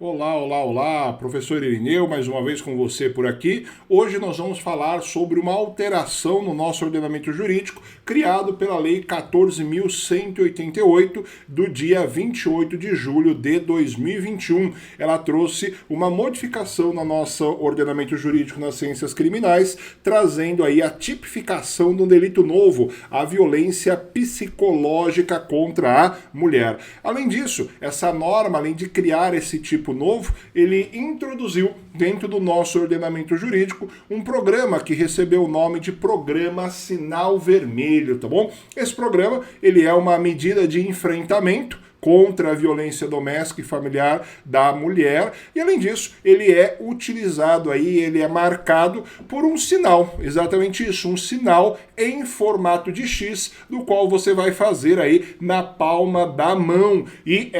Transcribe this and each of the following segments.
Olá, olá, olá, professor Irineu, mais uma vez com você por aqui. Hoje nós vamos falar sobre uma alteração no nosso ordenamento jurídico criado pela Lei 14.188 do dia 28 de julho de 2021. Ela trouxe uma modificação no nosso ordenamento jurídico nas ciências criminais, trazendo aí a tipificação de um delito novo, a violência psicológica contra a mulher. Além disso, essa norma, além de criar esse tipo novo, ele introduziu dentro do nosso ordenamento jurídico um programa que recebeu o nome de Programa Sinal Vermelho, tá bom? Esse programa, ele é uma medida de enfrentamento contra a violência doméstica e familiar da mulher, e além disso, ele é utilizado aí, ele é marcado por um sinal, exatamente isso, um sinal em formato de X, do qual você vai fazer aí na palma da mão, e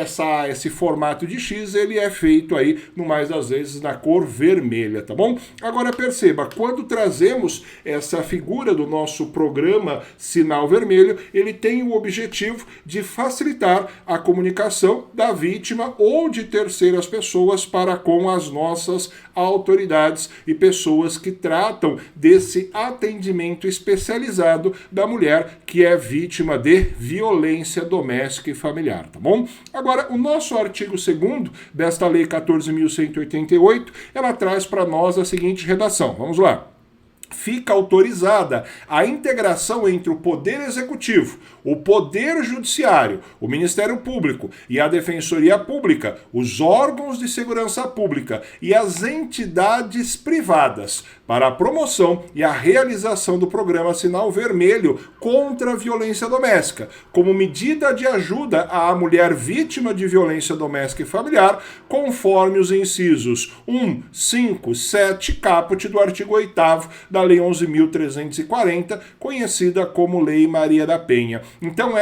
esse formato de X, ele é feito aí, no mais das vezes, na cor vermelha, tá bom? Agora perceba, quando trazemos essa figura do nosso programa Sinal Vermelho, ele tem o objetivo de facilitar a comunicação da vítima ou de terceiras pessoas para com as nossas autoridades e pessoas que tratam desse atendimento especializado da mulher que é vítima de violência doméstica e familiar, tá bom? Agora, o nosso artigo 2º desta Lei 14.188, ela traz para nós a seguinte redação. Vamos lá. Fica autorizada a integração entre o Poder Executivo, o Poder Judiciário, o Ministério Público e a Defensoria Pública, os órgãos de segurança pública e as entidades privadas para a promoção e a realização do programa Sinal Vermelho contra a violência doméstica, como medida de ajuda à mulher vítima de violência doméstica e familiar, conforme os incisos 1, 5, 7, caput do artigo 8º da Lei 11.340, conhecida como Lei Maria da Penha. Então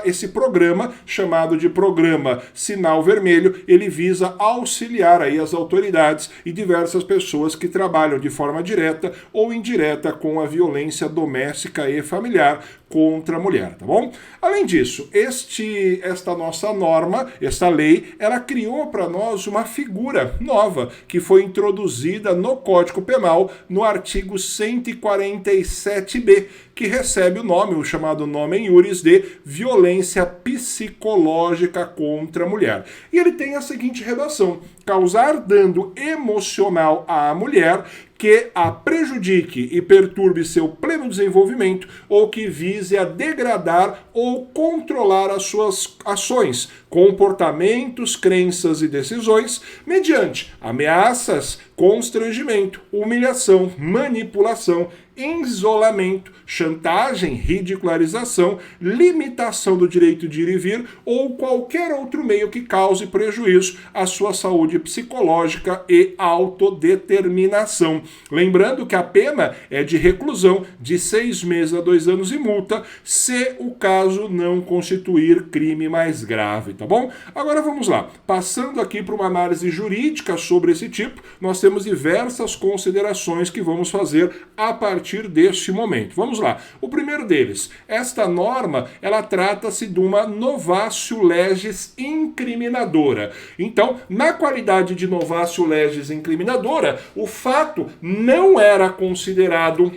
esse programa, chamado de Programa Sinal Vermelho, ele visa auxiliar aí as autoridades e diversas pessoas que trabalham de forma direta ou indireta com a violência doméstica e familiar contra a mulher, tá bom? Além disso, esta nossa norma, esta lei, ela criou para nós uma figura nova que foi introduzida no Código Penal no artigo 147b, que recebe o chamado nome em iuris de violência psicológica contra a mulher. E ele tem a seguinte redação: causar dano emocional à mulher que a prejudique e perturbe seu pleno desenvolvimento ou que vise a degradar ou controlar as suas ações, comportamentos, crenças e decisões mediante ameaças, constrangimento, humilhação, manipulação, isolamento, chantagem, ridicularização, limitação do direito de ir e vir ou qualquer outro meio que cause prejuízo à sua saúde psicológica e autodeterminação. Lembrando que a pena é de reclusão de 6 meses a 2 anos e multa, se o caso não constituir crime mais grave, tá bom? Agora vamos lá. Passando aqui para uma análise jurídica sobre esse tipo, nós temos diversas considerações que vamos fazer a partir deste momento. Vamos lá. O primeiro deles, esta norma, ela trata-se de uma novatio legis incriminadora. Então, na qualidade de novatio legis incriminadora, o fato não era considerado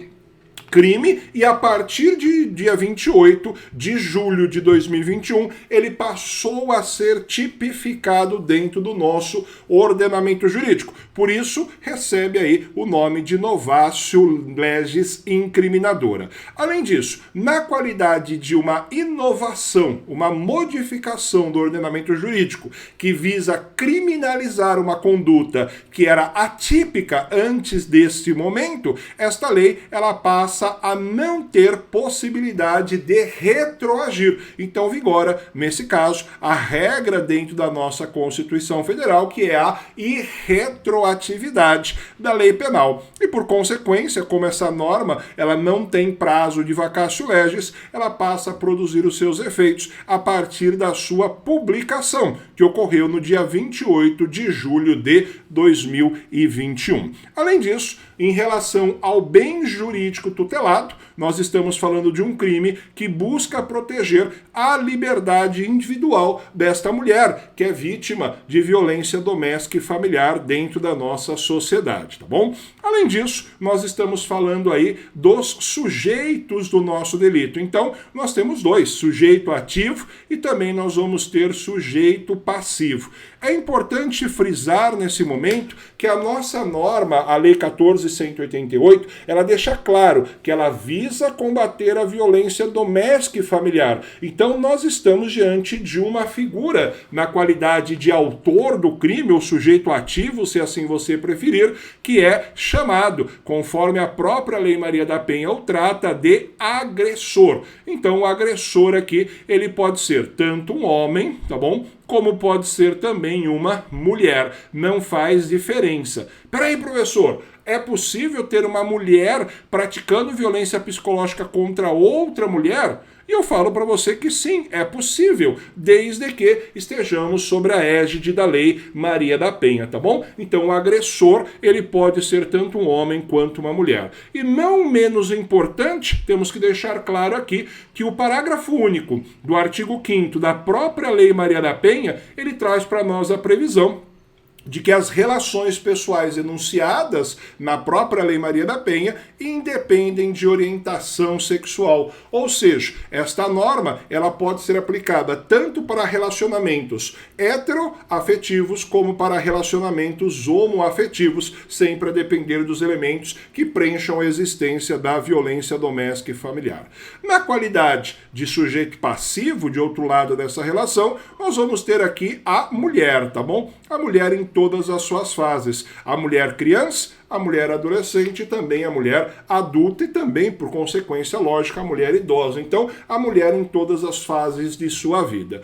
crime, e a partir de dia 28 de julho de 2021, ele passou a ser tipificado dentro do nosso ordenamento jurídico. Por isso, recebe aí o nome de novatio legis incriminadora. Além disso, na qualidade de uma inovação, uma modificação do ordenamento jurídico que visa criminalizar uma conduta que era atípica antes deste momento, esta lei, ela passa a não ter possibilidade de retroagir. Então vigora, nesse caso, a regra dentro da nossa Constituição Federal, que é a irretroatividade da lei penal. E por consequência, como essa norma ela não tem prazo de vacatio legis, ela passa a produzir os seus efeitos a partir da sua publicação, que ocorreu no dia 28 de julho de 2021. Além disso, em relação ao bem jurídico tutelado, nós estamos falando de um crime que busca proteger a liberdade individual desta mulher, que é vítima de violência doméstica e familiar dentro da nossa sociedade, tá bom? Além disso, nós estamos falando aí dos sujeitos do nosso delito. Então, nós temos dois, sujeito ativo e também nós vamos ter sujeito passivo. É importante frisar nesse momento que a nossa norma, a Lei 14.188, ela deixa claro que ela visa combater a violência doméstica e familiar. Então nós estamos diante de uma figura na qualidade de autor do crime, ou sujeito ativo, se assim você preferir, que é chamado, conforme a própria Lei Maria da Penha o trata, de agressor. Então o agressor aqui, ele pode ser tanto um homem, tá bom? Como pode ser também uma mulher. Não faz diferença. Peraí, professor, é possível ter uma mulher praticando violência psicológica contra outra mulher? E eu falo para você que sim, é possível, desde que estejamos sobre a égide da Lei Maria da Penha, tá bom? Então o agressor, ele pode ser tanto um homem quanto uma mulher. E não menos importante, temos que deixar claro aqui que o parágrafo único do artigo 5º da própria Lei Maria da Penha, ele traz para nós a previsão de que as relações pessoais enunciadas na própria Lei Maria da Penha independem de orientação sexual. Ou seja, esta norma ela pode ser aplicada tanto para relacionamentos heteroafetivos como para relacionamentos homoafetivos, sempre a depender dos elementos que preencham a existência da violência doméstica e familiar. Na qualidade de sujeito passivo, de outro lado dessa relação, nós vamos ter aqui a mulher, tá bom? A mulher em todas as suas fases. A mulher criança, a mulher adolescente e também a mulher adulta e também, por consequência lógica, a mulher idosa. Então, a mulher em todas as fases de sua vida.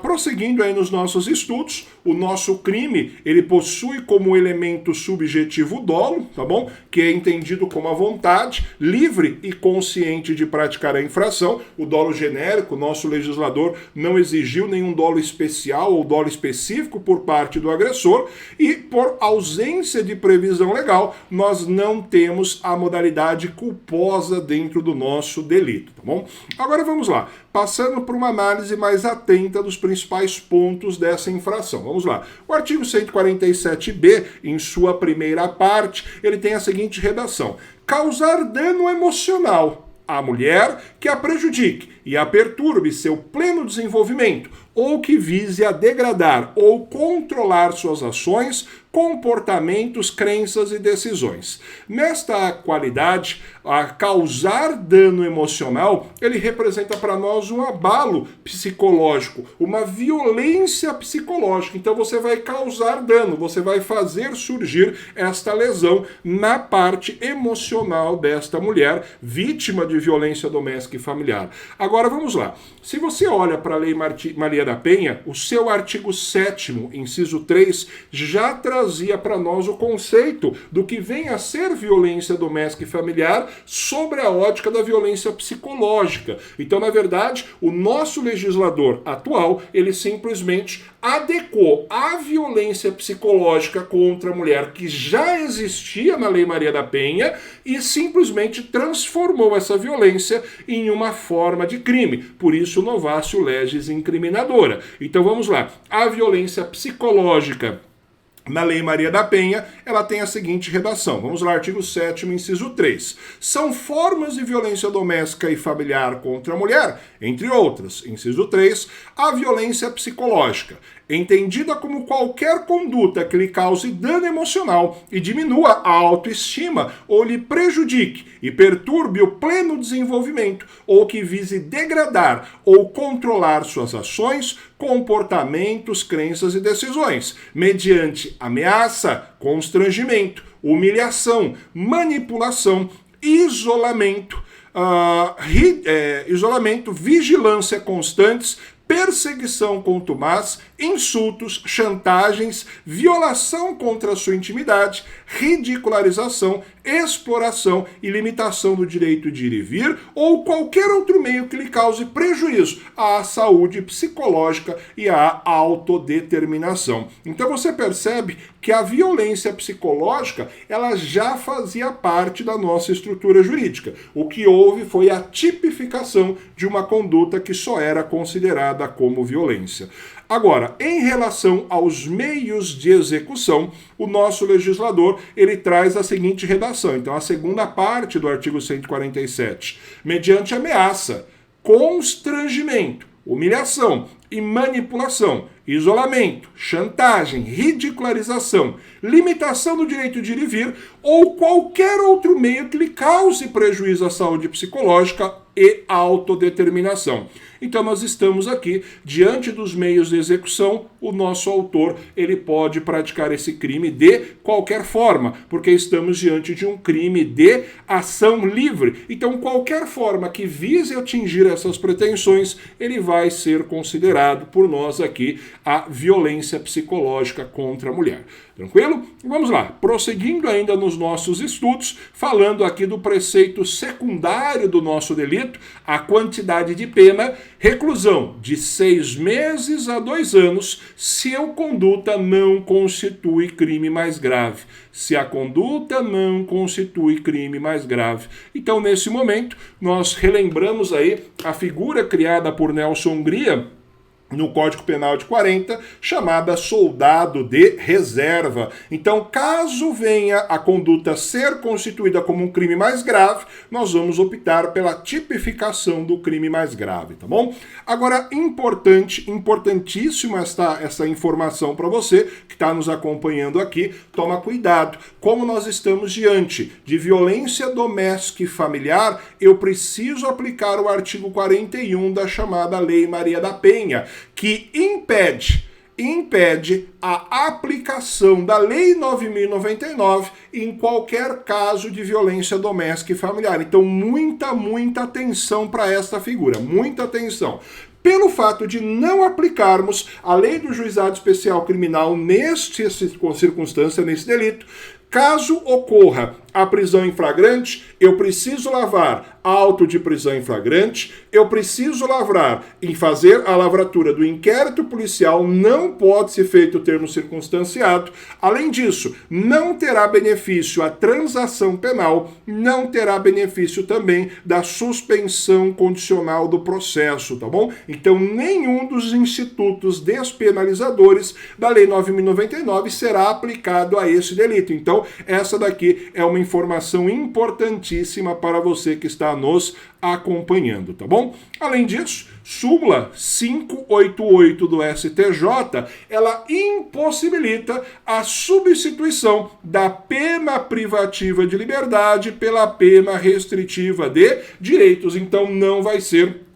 Prosseguindo aí nos nossos estudos, o nosso crime, ele possui como elemento subjetivo o dolo, tá bom? Que é entendido como a vontade livre e consciente de praticar a infração. O dolo genérico, nosso legislador não exigiu nenhum dolo especial ou dolo específico por parte do agressor e por ausência de previsão legal, nós não temos a modalidade culposa dentro do nosso delito, tá bom? Agora vamos lá, passando por uma análise mais atenta dos principais pontos dessa infração. Vamos lá. O artigo 147b, em sua primeira parte, ele tem a seguinte redação: causar dano emocional à mulher que a prejudique e a perturbe seu pleno desenvolvimento ou que vise a degradar ou controlar suas ações, comportamentos, crenças e decisões. Nesta qualidade, a causar dano emocional, ele representa para nós um abalo psicológico, uma violência psicológica. Então você vai causar dano, você vai fazer surgir esta lesão na parte emocional desta mulher, vítima de violência doméstica e familiar. Agora vamos lá. Se você olha para a Lei Maria da Penha, o seu artigo 7º, inciso 3, já trazia para nós o conceito do que vem a ser violência doméstica e familiar sobre a ótica da violência psicológica. Então, na verdade, o nosso legislador atual, ele simplesmente adequou a violência psicológica contra a mulher que já existia na Lei Maria da Penha e simplesmente transformou essa violência em uma forma de crime. Por isso, novatio legis incriminadora. Então, vamos lá. A violência psicológica na Lei Maria da Penha, ela tem a seguinte redação. Vamos lá, artigo 7º, inciso 3. São formas de violência doméstica e familiar contra a mulher, entre outras, inciso 3, a violência psicológica, entendida como qualquer conduta que lhe cause dano emocional e diminua a autoestima ou lhe prejudique e perturbe o pleno desenvolvimento ou que vise degradar ou controlar suas ações, comportamentos, crenças e decisões, mediante ameaça, constrangimento, humilhação, manipulação, isolamento, vigilância constantes, perseguição contumaz, insultos, chantagens, violação contra a sua intimidade, ridicularização, exploração e limitação do direito de ir e vir ou qualquer outro meio que lhe cause prejuízo à saúde psicológica e à autodeterminação. Então você percebe que a violência psicológica ela já fazia parte da nossa estrutura jurídica. O que houve foi a tipificação de uma conduta que só era considerada como violência. Agora, em relação aos meios de execução, o nosso legislador ele traz a seguinte redação. Então, a segunda parte do artigo 147. Mediante ameaça, constrangimento, humilhação e manipulação, isolamento, chantagem, ridicularização, limitação do direito de ir e vir ou qualquer outro meio que lhe cause prejuízo à saúde psicológica e autodeterminação. Então nós estamos aqui diante dos meios de execução, o nosso autor ele pode praticar esse crime de qualquer forma, porque estamos diante de um crime de ação livre. Então qualquer forma que vise atingir essas pretensões, ele vai ser considerado por nós aqui a violência psicológica contra a mulher. Tranquilo? Vamos lá, prosseguindo ainda nos nossos estudos, falando aqui do preceito secundário do nosso delito, a quantidade de pena, reclusão de 6 meses a 2 anos, se a conduta não constitui crime mais grave. Se a conduta não constitui crime mais grave. Então, nesse momento, nós relembramos aí a figura criada por Nelson Hungria, no Código Penal de 40, chamada soldado de reserva. Então, caso venha a conduta ser constituída como um crime mais grave, nós vamos optar pela tipificação do crime mais grave, tá bom? Agora, importantíssima essa informação para você que está nos acompanhando aqui, toma cuidado. Como nós estamos diante de violência doméstica e familiar, eu preciso aplicar o artigo 41 da chamada Lei Maria da Penha, que impede a aplicação da Lei 9.099 em qualquer caso de violência doméstica e familiar. Então, muita atenção para esta figura, muita atenção. Pelo fato de não aplicarmos a Lei do Juizado Especial Criminal nesta circunstância, nesse delito, caso ocorra a prisão em flagrante, eu preciso lavrar auto de prisão em flagrante, eu preciso lavrar e fazer a lavratura do inquérito policial, não pode ser feito o termo circunstanciado. Além disso, não terá benefício a transação penal, não terá benefício também da suspensão condicional do processo, tá bom? Então, nenhum dos institutos despenalizadores da Lei 9.099 será aplicado a esse delito. Então, essa daqui é uma informação importantíssima para você que está nos acompanhando, tá bom? Além disso, súmula 588 do STJ, ela impossibilita a substituição da pena privativa de liberdade pela pena restritiva de direitos. Então, não vai ser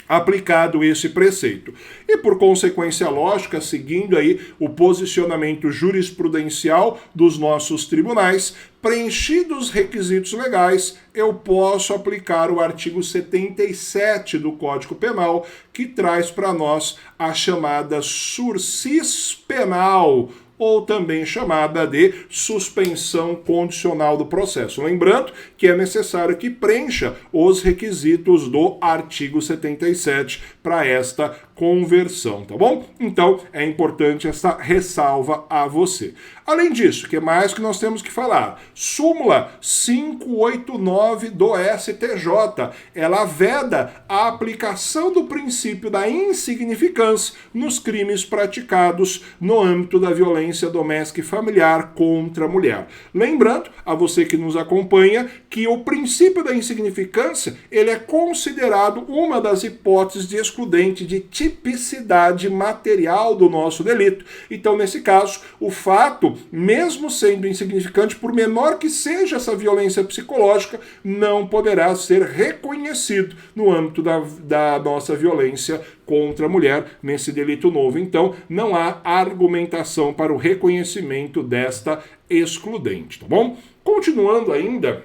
aplicado esse preceito. E por consequência lógica, seguindo aí o posicionamento jurisprudencial dos nossos tribunais, preenchidos os requisitos legais, eu posso aplicar o artigo 77 do Código Penal, que traz para nós a chamada sursis penal, ou também chamada de suspensão condicional do processo. Lembrando que é necessário que preencha os requisitos do artigo 77 para esta conversão, tá bom? Então, é importante essa ressalva a você. Além disso, o que mais que nós temos que falar? Súmula 589 do STJ, ela veda a aplicação do princípio da insignificância nos crimes praticados no âmbito da violência doméstica e familiar contra a mulher. Lembrando a você que nos acompanha que o princípio da insignificância, ele é considerado uma das hipóteses de excludente de tipicidade material do nosso delito. Então, nesse caso, o fato, mesmo sendo insignificante, por menor que seja essa violência psicológica, não poderá ser reconhecido no âmbito da nossa violência contra a mulher nesse delito novo. Então, não há argumentação para o reconhecimento desta excludente, tá bom? Continuando ainda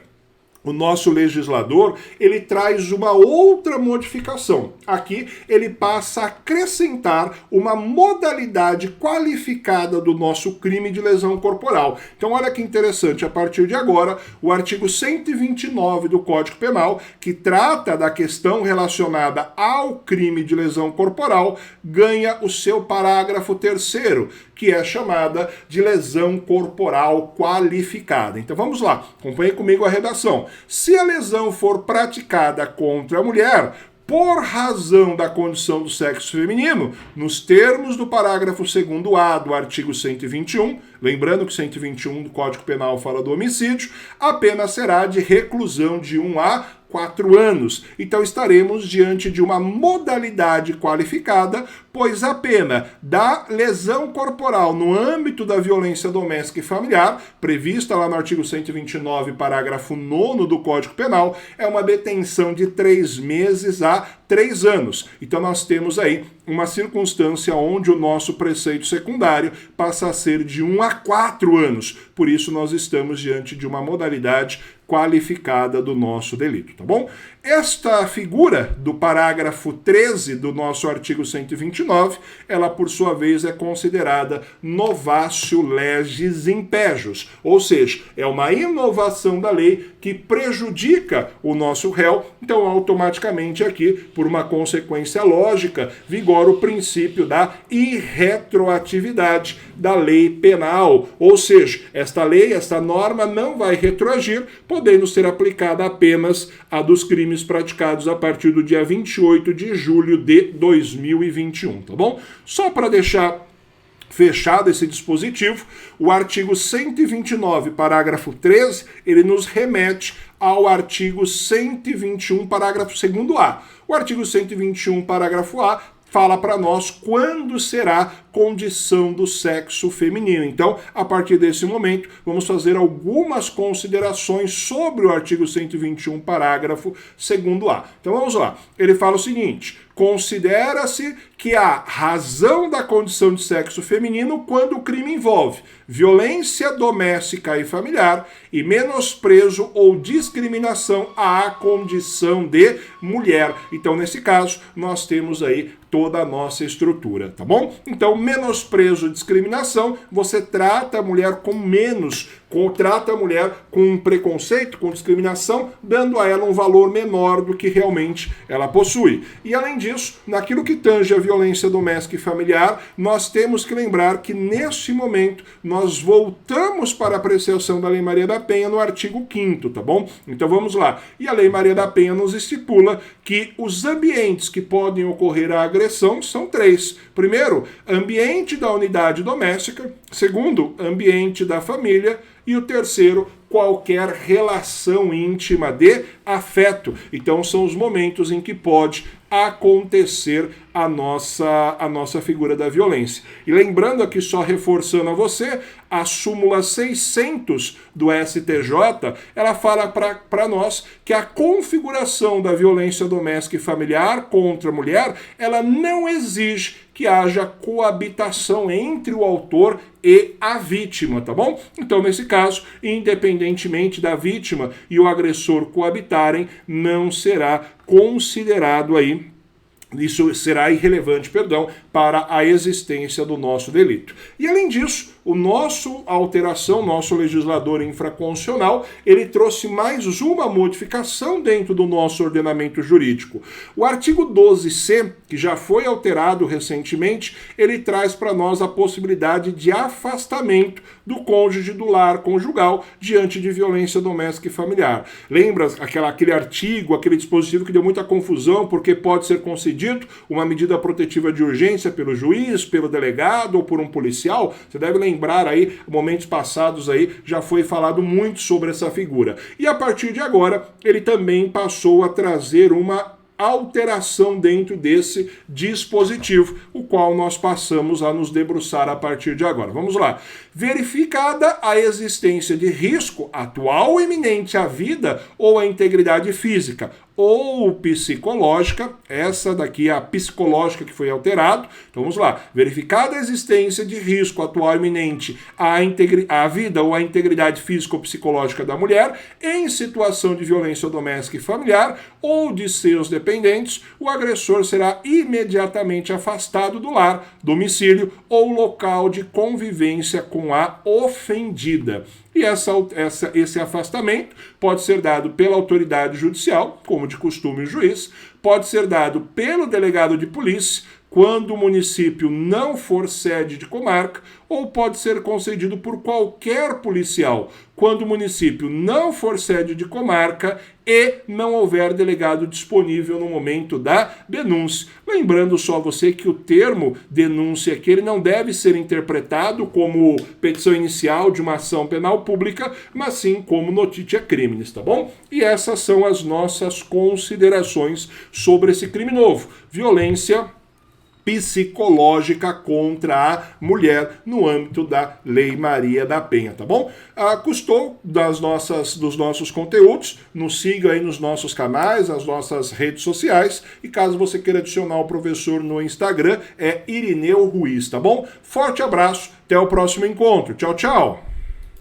o nosso legislador, ele traz uma outra modificação. Aqui ele passa a acrescentar uma modalidade qualificada do nosso crime de lesão corporal. Então olha que interessante, a partir de agora, o artigo 129 do Código Penal, que trata da questão relacionada ao crime de lesão corporal, ganha o seu parágrafo 3º, que é chamada de lesão corporal qualificada. Então vamos lá, acompanhe comigo a redação. Se a lesão for praticada contra a mulher, por razão da condição do sexo feminino, nos termos do parágrafo 2º-A do artigo 121, lembrando que 121 do Código Penal fala do homicídio, a pena será de reclusão de 1 a 4 anos. Então estaremos diante de uma modalidade qualificada, pois a pena da lesão corporal no âmbito da violência doméstica e familiar, prevista lá no artigo 129, parágrafo 9º do Código Penal, é uma detenção de 3 meses a 3 anos. Então nós temos aí uma circunstância onde o nosso preceito secundário passa a ser de 1 a 4 anos. Por isso nós estamos diante de uma modalidade qualificada do nosso delito, tá bom? Esta figura do parágrafo 13 do nosso artigo 129, ela por sua vez é considerada novatio legis impejus, ou seja, é uma inovação da lei que prejudica o nosso réu, então automaticamente aqui, por uma consequência lógica, vigora o princípio da irretroatividade da lei penal, ou seja, esta lei, esta norma não vai retroagir, podendo ser aplicada apenas a dos crimes praticados a partir do dia 28 de julho de 2021, tá bom? Só para deixar fechado esse dispositivo, o artigo 129, parágrafo 13, ele nos remete ao artigo 121, parágrafo 2º-A. O artigo 121, parágrafo A, fala para nós quando será condição do sexo feminino. Então, a partir desse momento, vamos fazer algumas considerações sobre o artigo 121, parágrafo 2º-A. Então, vamos lá. Ele fala o seguinte: considera-se que há razão da condição de sexo feminino quando o crime envolve violência doméstica e familiar e menosprezo ou discriminação à condição de mulher. Então, nesse caso, nós temos aí toda a nossa estrutura, tá bom? Então, menosprezo, discriminação, você trata a mulher com menos, trata a mulher com preconceito, com discriminação, dando a ela um valor menor do que realmente ela possui. E além disso, naquilo que tange a violência doméstica e familiar, nós temos que lembrar que neste momento nós voltamos para a apreciação da Lei Maria da Penha no artigo 5º, tá bom? Então vamos lá. E a Lei Maria da Penha nos estipula que os ambientes que podem ocorrer a agressão são 3. Primeiro, ambiente da unidade doméstica. Segundo, ambiente da família. E o terceiro, qualquer relação íntima de afeto. Então são os momentos em que pode acontecer a nossa figura da violência. E lembrando aqui, só reforçando a você, a súmula 600 do STJ, ela fala para nós que a configuração da violência doméstica e familiar contra a mulher, ela não exige que haja coabitação entre o autor e a vítima, tá bom? Então, nesse caso, independentemente da vítima e o agressor coabitarem, não será considerado aí, isso será irrelevante, para a existência do nosso delito. E além disso, nosso legislador infraconstitucional, ele trouxe mais uma modificação dentro do nosso ordenamento jurídico. O artigo 12C, que já foi alterado recentemente, ele traz para nós a possibilidade de afastamento do cônjuge do lar conjugal diante de violência doméstica e familiar. Lembra aquele artigo, aquele dispositivo que deu muita confusão, porque pode ser concedido uma medida protetiva de urgência pelo juiz, pelo delegado ou por um policial? Você deve lembrar aí, momentos passados aí, já foi falado muito sobre essa figura. E a partir de agora, ele também passou a trazer uma alteração dentro desse dispositivo, o qual nós passamos a nos debruçar a partir de agora. Vamos lá. verificada a existência de risco atual ou iminente à vida ou à integridade física ou psicológica, essa daqui é a psicológica que foi alterado, então vamos lá, verificada a existência de risco atual iminente à vida ou à integridade física ou psicológica da mulher em situação de violência doméstica e familiar ou de seus dependentes, o agressor será imediatamente afastado do lar, domicílio ou local de convivência com a ofendida. E esse afastamento pode ser dado pela autoridade judicial, como de costume o juiz, pode ser dado pelo delegado de polícia, quando o município não for sede de comarca, ou pode ser concedido por qualquer policial, quando o município não for sede de comarca e não houver delegado disponível no momento da denúncia. Lembrando só você que o termo denúncia aqui ele não deve ser interpretado como petição inicial de uma ação penal pública, mas sim como notitia criminis, tá bom? E essas são as nossas considerações sobre esse crime novo. Violência psicológica contra a mulher no âmbito da Lei Maria da Penha, tá bom? Gostou dos nossos conteúdos? Nos siga aí nos nossos canais, nas nossas redes sociais, e caso você queira adicionar o professor no Instagram, é Irineu Ruiz, tá bom? Forte abraço, até o próximo encontro. Tchau, tchau!